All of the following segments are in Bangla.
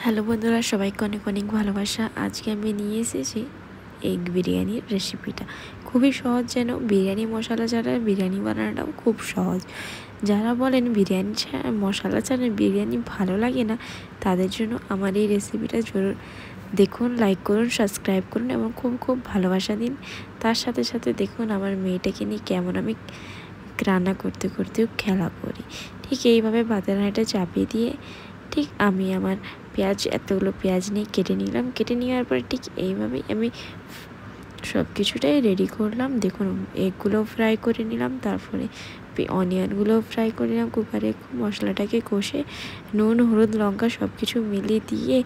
হ্যালো বন্ধুরা, সবাইকে অনেক অনেক ভালোবাসা। আজকে আমি নিয়ে এসেছি এগ বিরিয়ানির রেসিপিটা। খুবই সহজ, যেন বিরিয়ানি মশলা ছাড়া বিরিয়ানি বানানোটাও খুব সহজ। যারা বলেন বিরিয়ানি ছাড়া মশলা ছাড়া বিরিয়ানি ভালো লাগে না, তাদের জন্য আমার এই রেসিপিটা জরুর দেখুন, লাইক করুন, সাবস্ক্রাইব করুন এবং খুব খুব ভালোবাসা দিন। তার সাথে সাথে দেখুন আমার মেয়েটাকে নিয়ে কেমন আমি রান্না করতে করতেও খেলা করি। ঠিক এইভাবে ভাতের হাঁড়িটা চাপিয়ে দিয়ে ঠিক আমি আমার এতগুলো পেঁয়াজ নিয়ে কেটে নিলাম। কেটে নেওয়ার পরে ঠিক এইভাবেই আমি সব কিছুটাই রেডি করলাম। দেখুন, এগগুলো ফ্রাই করে নিলাম, তারপরে অনিয়নগুলো ফ্রাই করে নিলাম। কুকারে মশলাটাকে কষে নুন, হলুদ, লঙ্কা সব কিছু মিলিয়ে দিয়ে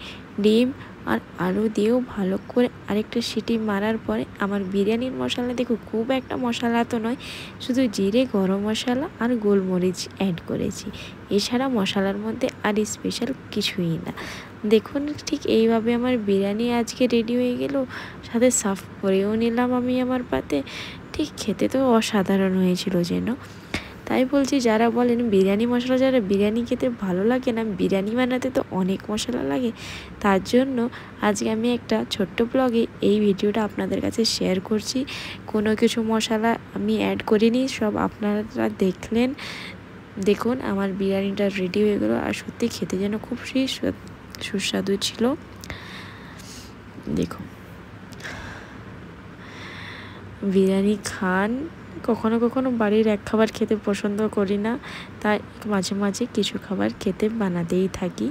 ডিম আর আলু দিয়েও ভালো করে আরেকটা সিটি মারার পরে আমার বিরিয়ানির মশলা, দেখুন খুব একটা মশলা তো নয়, শুধু জিরে, গরম মশলা আর গোলমরিচ অ্যাড করেছি। এছাড়া মশলার মধ্যে আর স্পেশাল কিছুই না। দেখুন ঠিক এইভাবে আমার বিরিয়ানি আজকে রেডি হয়ে গেল। সাথে সার্ভ করেও নিলাম আমি আমার পাতে। ঠিক খেতে তো অসাধারণ হয়েছিল যেন। তাই বলছি, যারা বলেন বিরিয়ানি মশলা ছাড়া বিরিয়ানি খেতে ভালো লাগে না, বিরিয়ানি বানাতে তো অনেক মশলা লাগে, তার জন্য আজকে আমি একটা ছোট্ট ব্লগে এই ভিডিওটা আপনাদের কাছে শেয়ার করছি। কোনো কিছু মশলা আমি অ্যাড করিনি, সব আপনারা দেখলেন। দেখুন আমার বিরিয়ানিটা রেডি হয়ে গেলো, আর সত্যি খেতে যেন খুব সুস্বাদু ছিল। দেখুন, বিরিয়ানি খান। কখনো কখনো বাড়ির এক খাবার খেতে পছন্দ করি না, তাই মাঝে মাঝে কিছু খাবার খেতে বানাতেই থাকি।